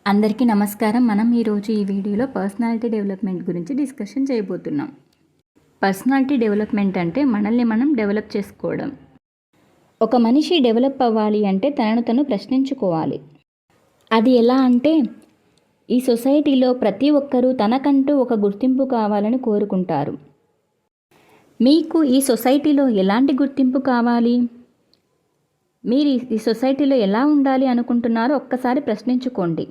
అందరికీ నమస్కారం. మనం ఈరోజు ఈ వీడియోలో పర్సనాలిటీ డెవలప్మెంట్ గురించి డిస్కషన్ చేయబోతున్నాం. పర్సనాలిటీ డెవలప్మెంట్ అంటే మనల్ని మనం డెవలప్ చేసుకోవడం. ఒక మనిషి డెవలప్ అవ్వాలి అంటే తనను తను ప్రశ్నించుకోవాలి. అది ఎలా అంటే ఈ సొసైటీలో ప్రతి ఒక్కరూ తనకంటూ ఒక గుర్తింపు కావాలని కోరుకుంటారు. మీకు ఈ సొసైటీలో ఎలాంటి గుర్తింపు కావాలి? మీరు ఈ సొసైటీలో ఎలా ఉండాలి అనుకుంటున్నారో ఒక్కసారి ప్రశ్నించుకోండి.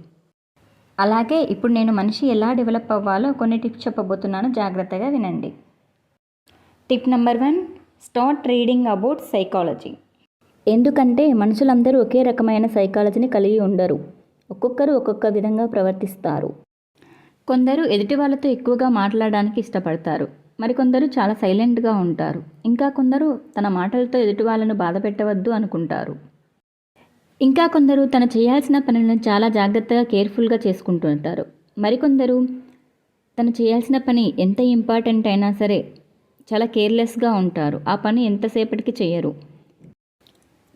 అలాగే ఇప్పుడు నేను మనిషి ఎలా డెవలప్ అవ్వాలో కొన్ని టిప్స్ చెప్పబోతున్నాను, జాగ్రత్తగా వినండి. Tip number 1, start reading about psychology. ఎందుకంటే మనుషులందరూ ఒకే రకమైన సైకాలజీని కలిగి ఉండరు. ఒక్కొక్కరు ఒక్కొక్క విధంగా ప్రవర్తిస్తారు. కొందరు ఎదుటి వాళ్ళతో ఎక్కువగా మాట్లాడడానికి ఇష్టపడతారు, మరికొందరు చాలా సైలెంట్గా ఉంటారు, ఇంకా కొందరు తన మాటలతో ఎదుటి వాళ్ళను బాధ పెట్టవద్దు అనుకుంటారు. ఇంకా కొందరు తను చేయాల్సిన పనులను చాలా జాగ్రత్తగా కేర్ఫుల్గా చేసుకుంటూ ఉంటారు. మరికొందరు తను చేయాల్సిన పని ఎంత ఇంపార్టెంట్ అయినా సరే చాలా కేర్లెస్గా ఉంటారు, ఆ పని ఎంతసేపటికి చేయరు.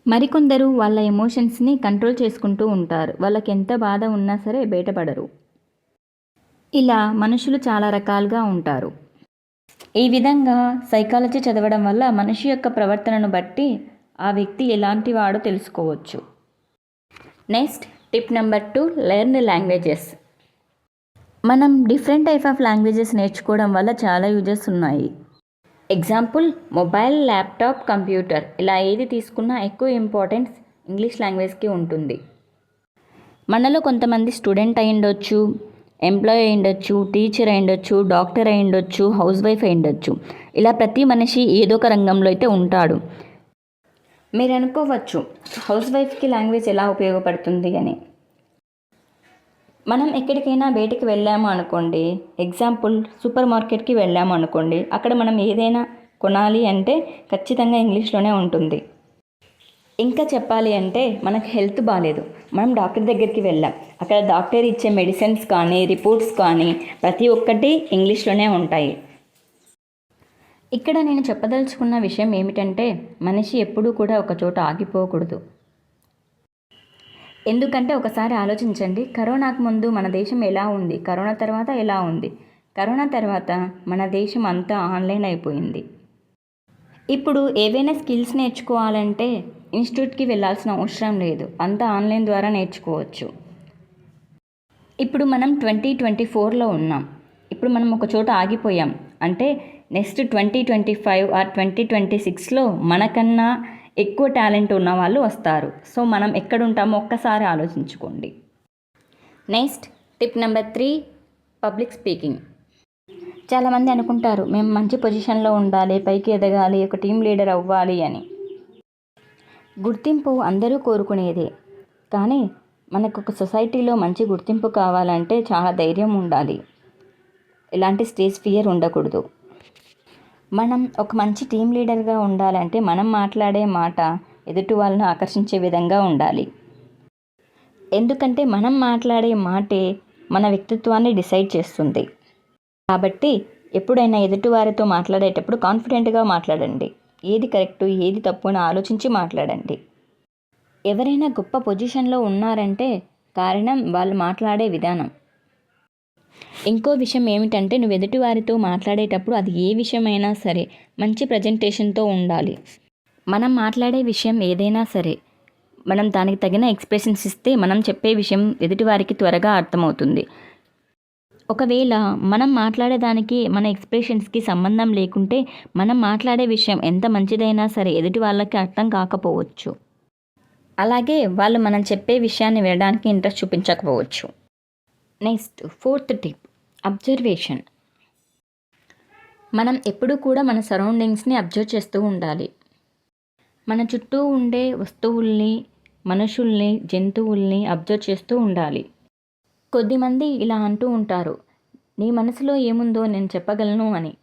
మరికొందరు వాళ్ళ ఎమోషన్స్ని కంట్రోల్ చేసుకుంటూ ఉంటారు, వాళ్ళకి ఎంత బాధ ఉన్నా సరే బయటపడరు. ఇలా మనుషులు చాలా రకాలుగా ఉంటారు. ఈ విధంగా సైకాలజీ చదవడం వల్ల మనిషి యొక్క ప్రవర్తనను బట్టి ఆ వ్యక్తి ఎలాంటి వాడో తెలుసుకోవచ్చు. Next tip number 2, learn languages. మనం డిఫరెంట్ టైప్ ఆఫ్ లాంగ్వేజెస్ నేర్చుకోవడం వల్ల చాలా యూజెస్ ఉన్నాయి. ఎగ్జాంపుల్, మొబైల్, ల్యాప్టాప్, కంప్యూటర్, ఇలా ఏది తీసుకున్నా ఎక్కువ ఇంపార్టెన్స్ ఇంగ్లీష్ లాంగ్వేజ్కి ఉంటుంది. మనలో కొంతమంది స్టూడెంట్ అయి ఉండొచ్చు, ఎంప్లాయీ అయి ఉండొచ్చు, టీచర్ అయి ఉండొచ్చు, డాక్టర్ అయి ఉండొచ్చు, హౌస్ వైఫ్ అయి ఉండొచ్చు. ఇలా ప్రతి మనిషి ఏదో ఒక రంగంలో అయితే ఉంటాడు. మీరు అనుకోవచ్చు హౌస్ వైఫ్కి లాంగ్వేజ్ ఎలా ఉపయోగపడుతుంది అని. మనం ఎక్కడికైనా బయటికి వెళ్ళాము అనుకోండి, ఎగ్జాంపుల్ సూపర్ మార్కెట్కి వెళ్ళాము అనుకోండి, అక్కడ మనం ఏదైనా కొనాలి అంటే ఖచ్చితంగా ఇంగ్లీష్లోనే ఉంటుంది. ఇంకా చెప్పాలి అంటే మనకు హెల్త్ బాగాలేదు, మనం డాక్టర్ దగ్గరికి వెళ్ళాం, అక్కడ డాక్టర్ ఇచ్చే మెడిసిన్స్ కానీ రిపోర్ట్స్ కానీ ప్రతి ఒక్కటి ఇంగ్లీష్లోనే ఉంటాయి. ఇక్కడ నేను చెప్పదలుచుకున్న విషయం ఏమిటంటే మనిషి ఎప్పుడూ కూడా ఒక చోట ఆగిపోకూడదు. ఎందుకంటే ఒకసారి ఆలోచించండి, కరోనాకు ముందు మన దేశం ఎలా ఉంది, కరోనా తర్వాత ఎలా ఉంది, కరోనా తర్వాత మన దేశం అంతా ఆన్లైన్ అయిపోయింది. ఇప్పుడు ఏవైనా స్కిల్స్ నేర్చుకోవాలంటే ఇన్స్టిట్యూట్కి వెళ్ళాల్సిన అవసరం లేదు, అంతా ఆన్లైన్ ద్వారా నేర్చుకోవచ్చు. ఇప్పుడు మనం 2024లో ఉన్నాం. ఇప్పుడు మనం ఒక చోట ఆగిపోయాం అంటే నెక్స్ట్ 2025 ఆర్ 2026లో మనకన్నా ఎక్కువ టాలెంట్ ఉన్న వాళ్ళు వస్తారు. సో మనం ఎక్కడుంటామో ఒక్కసారి ఆలోచించుకోండి. Next tip number 3, public speaking. చాలామంది అనుకుంటారు మేము మంచి పొజిషన్లో ఉండాలి, పైకి ఎదగాలి, ఒక టీం లీడర్ అవ్వాలి అని. గుర్తింపు అందరూ కోరుకునేదే, కానీ మనకు ఒక సొసైటీలో మంచి గుర్తింపు కావాలంటే చాలా ధైర్యం ఉండాలి, ఎలాంటి స్టేజ్ ఫియర్ ఉండకూడదు. మనం ఒక మంచి టీం లీడర్గా ఉండాలంటే మనం మాట్లాడే మాట ఎదుటి వాళ్ళను ఆకర్షించే విధంగా ఉండాలి. ఎందుకంటే మనం మాట్లాడే మాటే మన వ్యక్తిత్వాన్ని డిసైడ్ చేస్తుంది. కాబట్టి ఎప్పుడైనా ఎదుటివారితో మాట్లాడేటప్పుడు కాన్ఫిడెంట్గా మాట్లాడండి. ఏది కరెక్టు ఏది తప్పు అని ఆలోచించి మాట్లాడండి. ఎవరైనా గొప్ప పొజిషన్లో ఉన్నారంటే కారణం వాళ్ళు మాట్లాడే విధానం. ఇంకో విషయం ఏమిటంటే నువ్వు ఎదుటివారితో మాట్లాడేటప్పుడు అది ఏ విషయమైనా సరే మంచి ప్రజెంటేషన్తో ఉండాలి. మనం మాట్లాడే విషయం ఏదైనా సరే మనం దానికి తగిన ఎక్స్ప్రెషన్స్ ఇస్తే మనం చెప్పే విషయం ఎదుటివారికి త్వరగా అర్థమవుతుంది. ఒకవేళ మనం మాట్లాడేదానికి మన ఎక్స్ప్రెషన్స్కి సంబంధం లేకుంటే మనం మాట్లాడే విషయం ఎంత మంచిదైనా సరే ఎదుటి వాళ్ళకి అర్థం కాకపోవచ్చు. అలాగే వాళ్ళు మనం చెప్పే విషయాన్ని వినడానికి ఇంట్రెస్ట్ చూపించకపోవచ్చు. Next 4th tip, observation. మనం ఎప్పుడూ కూడా మన సరౌండింగ్స్ని అబ్జర్వ్ చేస్తూ ఉండాలి. మన చుట్టూ ఉండే వస్తువుల్ని, మనుషుల్ని, జంతువుల్ని అబ్జర్వ్ చేస్తూ ఉండాలి. కొద్దిమంది ఇలా అంటూ ఉంటారు, నీ మనసులో ఏముందో నేను చెప్పగలను అని.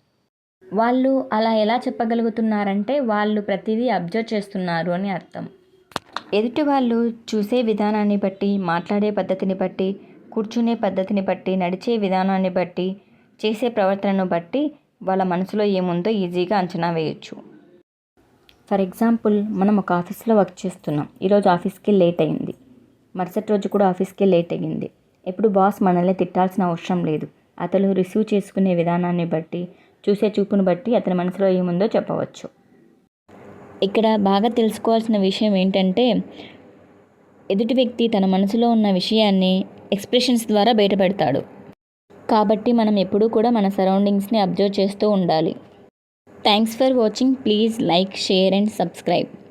వాళ్ళు అలా ఎలా చెప్పగలుగుతున్నారంటే వాళ్ళు ప్రతిదీ అబ్జర్వ్ చేస్తున్నారు అని అర్థం. ఎదుటి వాళ్ళు చూసే విధానాన్ని బట్టి, మాట్లాడే పద్ధతిని బట్టి, కూర్చునే పద్ధతిని బట్టి, నడిచే విధానాన్ని బట్టి, చేసే ప్రవర్తనను బట్టి వాళ్ళ మనసులో ఏముందో ఈజీగా అంచనా వేయచ్చు. ఫర్ ఎగ్జాంపుల్, మనం ఒక ఆఫీస్లో వర్క్ చేస్తున్నాం, ఈరోజు ఆఫీస్కి లేట్ అయింది, మరుసటి రోజు కూడా ఆఫీస్కి లేట్ అయ్యింది. ఎప్పుడు బాస్ మనల్ని తిట్టాల్సిన అవసరం లేదు. అతను రిసీవ్ చేసుకునే విధానాన్ని బట్టి, చూసే చూపును బట్టి అతని మనసులో ఏముందో చెప్పవచ్చు. ఇక్కడ బాగా తెలుసుకోవాల్సిన విషయం ఏంటంటే, ఎదుటి వ్యక్తి తన మనసులో ఉన్న విషయాన్ని ఎక్స్ప్రెషన్స్ ద్వారా బయటపెడతాడు. కాబట్టి మనం ఎప్పుడూ కూడా మన సరౌండింగ్స్ని అబ్జర్వ్ చేస్తూ ఉండాలి. Thanks for watching. Please like, share and subscribe.